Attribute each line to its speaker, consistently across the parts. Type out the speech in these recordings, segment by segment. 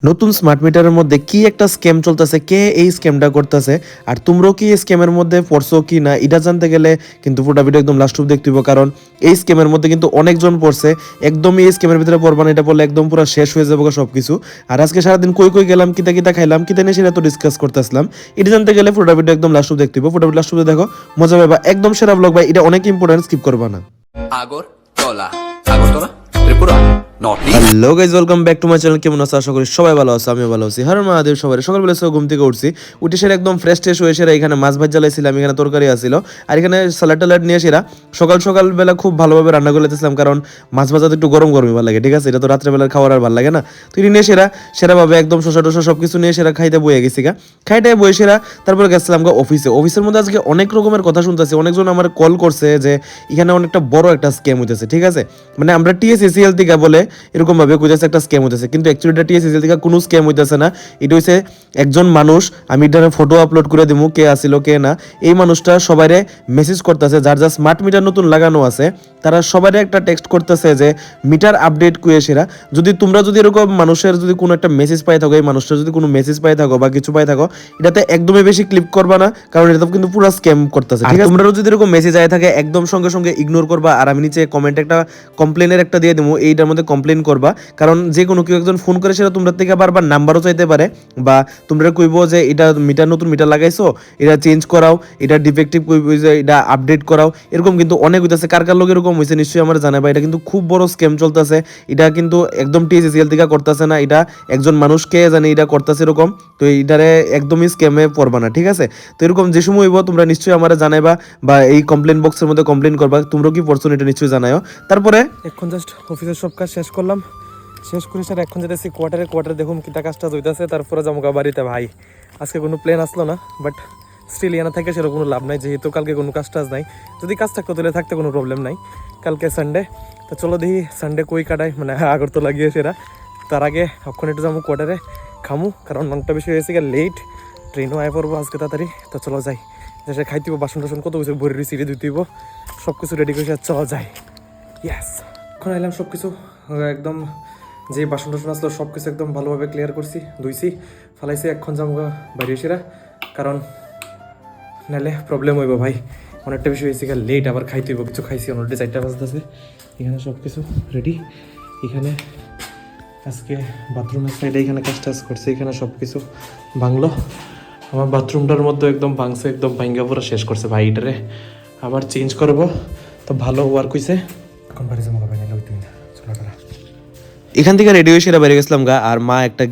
Speaker 1: নতুন স্মার্ট মিটারের মধ্যে কি একটা স্ক্যাম চলতেছে, কে এই স্ক্যামটা করতেছে, আর তোমরাও কি এই স্ক্যামের মধ্যে পড়ছো কি না এটা জানতে গেলে কিন্তু পুরো ভিডিও একদম লাস্ট অব্দি দেখতে হবে, কারণ এই স্ক্যামের মধ্যে কিন্তু অনেকজন পড়ছে। একদমই এই স্ক্যামের ভিতরে পড়বা না, এটা পড়লে একদম পুরো শেষ হয়ে যাবে সবকিছু। আর আজকে সারাদিন কই কই গেলাম, কিতা কিতা খাইলাম, কিতা নিয়ে সেটা তো ডিসকাস করতেছিলাম। এটা জানতে গেলে পুরো ভিডিও একদম লাস্ট অব্দি দেখতে হবে। পুরো ভিডিও লাস্ট অব্দি দেখো, মজা পাবা, একদম সেরা ব্লগ ভাই, এটা অনেক ইম্পর্টেন্ট, স্কিপ করবা না।
Speaker 2: Agartala Tripura north east.
Speaker 1: Hello guys, welcome back to my channel. কেমন আছো? আশা করি সবাই ভালো আছে, আমিও ভালো আছি। হর মহাদেব। সবাই সকালবেলা ঘুম থেকে উঠছি, উঠে সেরা একদম ফ্রেশ ট্রেশ হয়ে সেরা এখানে মাছ ভাজ জ্বালাইছিলাম, এখানে তরকারি আসছিল, আর এখানে স্যালাড টালাড নিয়ে সেরা সকাল সকালবেলা খুব ভালোভাবে রান্না করে দিয়েছিলাম, কারণ মাছ ভাজা তো একটু গরম গরমই ভালো লাগে, ঠিক আছে? এটা তো রাত্রেবেলার খাওয়ার আর ভালো লাগে না। তো এটা নিয়ে সেরাভাবে একদম শসা টসা সব কিছু নিয়ে সেরা খাইতে বয়ে গেছি গা। খাইতে বয়ে সেরা তারপরে গেছিলাম গা অফিসের মধ্যে আজকে অনেক রকমের কথা শুনতেছি। অনেকজন আমার কল করছে যে এখানে অনেকটা বড় একটা স্ক্যাম হইতেছে, ঠিক আছে? মানে আমরা টিএসএসিএল থেকে বলে এরকম ভাবে কইতেছে একটা স্ক্যাম হইতেছে, কিন্তু অ্যাকচুয়ালি এটা টিএসএসিএল থেকে কোনো স্ক্যাম হইতেছে না। এটা হইছে একজন মানুষ, আমি এটার ফটো আপলোড করে দিমু, কে আসিল কে না। এই মানুষটা সবাইরে মেসেজ করতেছে, যার যা স্মার্ট মিটার নতুন লাগানো আছে তারা সবাইরে একটা টেক্সট করতেছে যে মিটার আপডেট কুয়েছেরা। যদি তোমরা যদি এরকম মানুষের যদি কোনো একটা মেসেজ পাই থাকো, এই মানুষটা যদি কোনো মেসেজ পাই থাকো বা কিছু পাই থাকো, এটাতে একদমই বেশি ক্লিক করবা না, কারণ এটা তো কিন্তু পুরো স্ক্যাম করতেছে, ঠিক আছে? তোমরা যদি এরকম মেসেজ আয় থাকে একদম সঙ্গে সঙ্গে ইগনোর করবা, আর আমি নিচে কমেন্টে একটা কমপ্লেনের একটা দিয়ে দেবো, এইটার মধ্যে কমপ্লেন করবা। কারণ যে কোনো কেউ একজন ফোন করে সেটা তোমরা থেকে বারবার নাম্বারও চাইতে পারে, বা তোমরা কইবো যে এটা নতুন মিটার লাগাইছো, এটা চেঞ্জ করাও, এটা ডিফেক্টিভ কইবো যে এটা আপডেট করাও। এরকম কিন্তু অনেক হইতেছে, কার কার লোক এরকম হয়েছে নিশ্চয়ই আমার জানাবা। এটা কিন্তু খুব বড় স্ক্যাম চলতেছে, এটা কিন্তু একদম টিএসএসিএল থেকে করতেছে না, এটা একজন মানুষকে জানি এটা করতেছে এরকম। তো এটারে একদমই স্ক্যামে পড়বা না, ঠিক আছে? তো এরকম যে সময় হইব তোমরা নিশ্চয়ই আমার জানাইবা, বা এই কমপ্লেন বক্সের মধ্যে কমপ্লেন করবা, তোমরা কি পড়ছো এটা নিশ্চয়ই জানাও। তারপরে এখন জাস্ট অফিসের সব কাজ শেষ করলাম, শেষ করে স্যার এখন যেতেছি কোয়ার্টারে দেখুন কিতা কাজটা হইতেছে, তারপরে যাবো বাড়িতে। ভাই আজকে কোনো প্ল্যান আসলো না, বাট স্টিল ইয়ানা থেকে সেরকম কোনো লাভ নাই, যেহেতু কালকে কোনো কাজ টাজ নাই। যদি কাজ থাকতো তাহলে থাকতে কোনো প্রবলেম নাই, কালকে সানডে। তো চলো দেখি সানডে কই কাটাই, মানে আগরতলা গিয়ে সেরা। তার আগে এখন একটু যাবো কোয়ার্টারে, খামু, কারণ অনেকটা বেশি হয়েছে গিয়ে লেট, ট্রেনও আয় পড়বো আজকে তাড়াতাড়ি। তো চলো যাই, যে খাইতেব, বাসন টাসন কত কিছু ভরি সিটে ধুইতেইব, সব কিছু রেডি করে চলো যাই। ইয়াস, এখন আইলাম সব কিছু একদম, যে বাসন টাসন আসলো সব কিছু একদম ভালোভাবে ক্লিয়ার করছি, ধুইছি, ফালাইছি। এখন যাবো বাইরে সেরা, কারণ নাহলে প্রবলেম হইব ভাই, অনেকটা বেশি হয়েছে গিয়ে লেট, আবার খাইতে হইব, কিছু খাইছি অলরেডি 4টা বাজতেছে। এখানে সব কিছু রেডি, এখানে আজকে বাথরুমের সাইডে এখানে কাজ টাজ করছে, এখানে সব কিছু ভাঙলো। আমার বাথরুমটার মধ্যে একদম ভাঙছে, একদম ভাঙ্গা পুরো শেষ করছে ভাই। এটারে আবার চেঞ্জ করবো, তো ভালো ওয়ার্ক হয়েছে। এখন বাড়ি যাবো ভাই, নাহলে হইতে না। চলো টাটা। এখান থেকে রেডি হয়ে সেরা বেরিয়ে গেছিলাম গা, আর মা একটা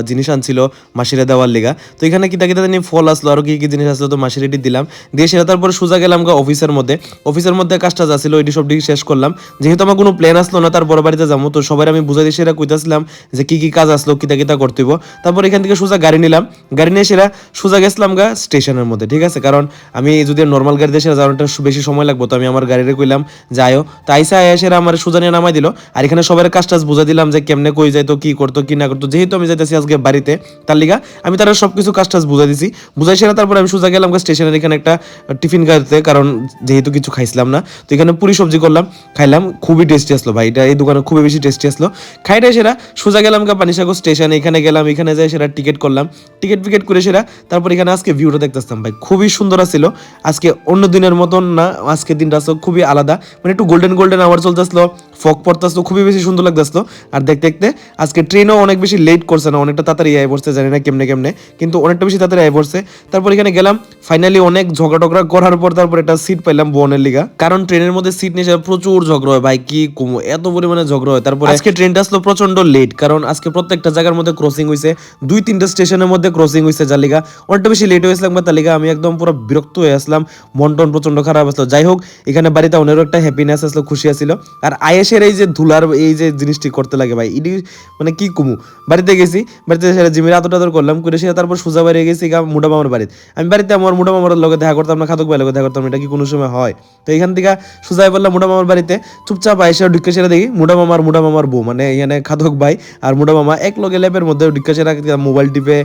Speaker 1: জিনিস আনছিল মাসিরে দেওয়ার লিগা। তো এখানে কিতা কিতা নিয়ে ফল আসলো, আর কি কি জিনিস আসলো, তো মাসি রেডি দিলাম, দিয়ে সেটা তারপরে সোজা গেলাম গা অফিসের মধ্যে কাজটা আসছিল, এটি সব দিকে শেষ করলাম। যেহেতু আমার কোনো প্ল্যান আসলো না তার বড় বাড়িতে যাবো, তো সবাই আমি বুঝাই দিয়ে সেরা কইতাছিলাম যে কি কি কাজ আসলো, কিতা কিতা করতে হইব। তারপর এখান থেকে সোজা গাড়ি নিলাম, গাড়ি নিয়ে সেরা সোজা গেছিলাম গা স্টেশনের মধ্যে, ঠিক আছে? কারণ আমি যদি নর্মাল গাড়ি দিয়ে সেরা যাওয়াটা বেশি সময় লাগবো, তো আমি আমার গাড়িতে কইলাম যাইও, তো আইসা সেরা আমার সোজা নিয়ে নামাই দিল। আর এখানে সবার কাজ টাজ বুঝাই দিলাম যে কেমনে কই যাইতো, কি করতো কি না করতো। যেহেতু আমি যাইতেছি আজকে বাড়িতে, তার লিগা আমি তারা সবকিছু কাজ টাজ বুঝাই দিছি, বুঝাই সেরা তারপর আমি সোজা গেলাম স্টেশনের এখানে একটা টিফিন খাইতে, কারণ যেহেতু কিছু খাইছিলাম না। তো এখানে পুরি সবজি করলাম, খাইলাম, খুবই টেস্টি আসলো ভাই, এটা এই দোকানে খুবই বেশি টেস্টি আসলো। খাইটাই সেরা সোজা গেলাম পানিসাগর স্টেশন, এখানে গেলাম, এখানে যাই সেরা টিকিট করলাম, টিকিট করে সেরা তারপর এখানে আজকে ভিউটা দেখতেছিলাম ভাই, খুবই সুন্দর আসছিল আজকে, অন্য দিনের মতন না, আজকে দিনটা আসলো খুবই আলাদা, মানে একটু গোল্ডেন আওয়ার চলতেছিল, ফগ পড়তেছিল, খুবই বেশি সুন্দর লাগতেছিল। আর দেখতে দেখতে আজকে ট্রেনও অনেক বেশি লেট করছে না, অনেকটা তাড়াতাড়ি আয় পড়ছে, জানি না কেমনে কিন্তু অনেকটা বেশি তাড়াতাড়ি আয় পড়ছে। তারপর এখানে গেলাম, ফাইনালি অনেক ঝগড়া টগড়া করার পর তারপর একটা সিট পাইলাম বোনের লিগা, কারণ ট্রেনের মধ্যে সিট নিয়ে প্রচুর ঝগড়া হয় ভাই, কি কমো এত পরিমাণে ঝগড়া হয়। তারপর আজকে ট্রেনটা আসলো প্রচন্ড লেট, কারণ আজকে প্রত্যেকটা জায়গার মধ্যে ক্রসিং হয়েছে, 2-3টা স্টেশনের মধ্যে ক্রসিং হয়েছে, যার লিগা অনেকটা বেশি লেট হয়েছিলাম, তার লিগা আমি একদম পুরো বিরক্ত হয়ে আসলাম, মন টন প্রচন্ড খারাপ আসলো। যাই হোক, এখানে বাড়িতে অনেরও একটা হ্যাপিনেস আসলো, খুশি আসছিল। আর আয়েসের এই যে ধুলার এই যে জিনিসটি করতে লাগে ভাই, এটি মানে কি কমু। বাড়িতে গেছি, বাড়িতে সেটা জিমের আদর করলাম করে সেটা তারপর সোজা বাড়ি গেছি মুডা মামার বাড়িতে। আমি বাড়িতে আমার মুডা মামার লগে দেখা করতাম না, খাদক ভাই লগে দেখা করতাম, এটা কি কোনো সময় হয়? তো এখান থেকে সোজাই বললাম মুডা মামার বাড়িতে, চুপচাপ আইসা ঢুকে সেরা দেখি মুডা মামার বউ, মানে এখানে খাদক ভাই আর মুডা মামা এক লগে ল্যাপের মধ্যে ঢুকে সেরা মোবাইল টিপে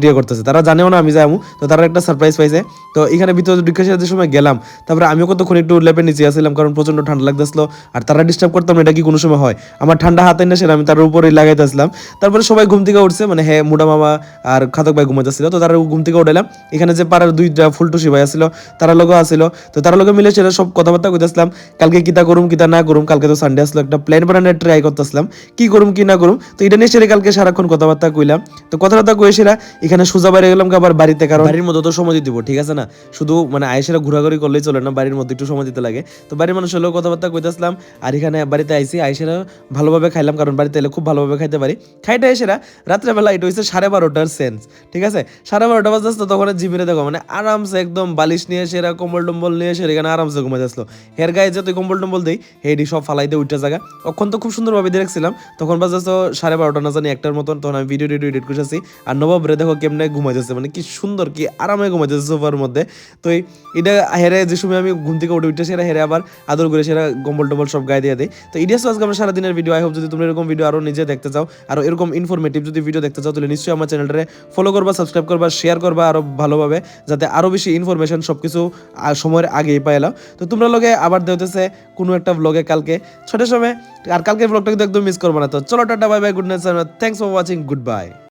Speaker 1: ডিয়ে করতেছে। তারা জানেও না আমি যাবো, তো তারা একটা সারপ্রাইজ পাইছে। তো এখানে ভিতরে ঢুকে সেরা যে সময় গেলাম, তারপরে আমিও কতক্ষণ একটু ল্যাপের নিচে আসছিলাম, কারণ প্রচন্ড ঠান্ডা লাগতেছিল, আর তারা ডিস্টার্ব বিশ্বাস করতাম না এটা কি কোনো সময় হয়। আমার ঠান্ডা হাতে না সেটা আমি তার উপরেই লাগাইতেছিলাম। তারপরে সবাই ঘুম থেকে উঠছে, মানে হ্যাঁ মুডা মামা আর খাতক ভাই ঘুমাইতেছিল, তো তারা ঘুম থেকে উঠাইলাম। এখানে যে পাড়ার দুইটা ফুলটুসি ভাই আসছিল তারা লোক আসছিল, তো তারা লোকে মিলে সেটা সব কথাবার্তা কইতেছিলাম, কালকে কিতা করুম কিতা না করুম। কালকে তো সানডে আসলো, একটা প্ল্যান বানানোর ট্রাই করতেছিলাম কি করুম কি না করুম। তো এটা নিয়ে সেটা কালকে সারাক্ষণ কথাবার্তা কইলাম। তো কথাবার্তা কয়ে সেরা এখানে সোজা বাইরে গেলাম আবার বাড়িতে, কারণ বাড়ির মধ্যে তো সময় দিতে দিব, ঠিক আছে না, শুধু মানে আয়েসেরা ঘোরাঘুরি করলেই চলে না, বাড়ির মধ্যে একটু সময় দিতে লাগে। তো বাড়ির মানুষ হলেও কথাবার্তা কইতেছিলাম, আর এখানে বাড়িতে আইসি আইসেরা ভালোভাবে খাইলাম, কারণ বাড়িতে এলে খুব ভালোভাবে খাইতে পারি। খাইটা এসেরা রাত্রেবেলা এটা হচ্ছে 12:30টার সেন্স, ঠিক আছে, 12:30 বাজে আসতো তখন জিমিরে দেখো মানে আরামসে একদম বালিশ নিয়ে সেরা কম্বল টম্বল নিয়ে এসে এখানে আরামসে ঘুমাই আসলো। হের গায়ে যে তুই কম্বল টম্বল দেই হেডি সব ফালাইতে উঠতে জায়গা। তখন তো খুব সুন্দরভাবে দেখছিলাম, তখন বাজে তো 12:30 না জানি একটার মতন, তখন আমি ভিডিও এডিট করতেছি। আর নবাবরে দেখো কেমনে ঘুমাইতেছে, মানে কি সুন্দর কি আরামে ঘুমাইতেছে সোফার মধ্যে। তো এটা হেরে যে সময় আমি ঘুম থেকে উঠে সেরা হেরে আবার আদর করে সেরা কম্বল টম্বল সব গায়ে দিয়ে দেয়। তো ইডিয়াস আজকে আমরা সারাদিনের ভিডিও। আই হোপ যদি তোমরা এরকম ভিডিও আরো নিজে দেখতে চাও, আর এরকম ইনফরমেটিভ যদি ভিডিও দেখতে চাও, তাহলে নিশ্চয়ই আমার চ্যানেলটারে ফলো করবা, সাবস্ক্রাইব করবা, শেয়ার করবা আরো ভালোভাবে, যাতে আরো বেশি ইনফরমেশন সবকিছু সময়ের আগেই পাইলাম। তো তোমরা লগে আবার দেখতেছে কোনো একটা ব্লগে কালকে ছোট সময়, আর কালকের ব্লগটা কিন্তু একদম মিস করবো না। তো চলো tata, bye bye, good night, thanks for watching, good bye.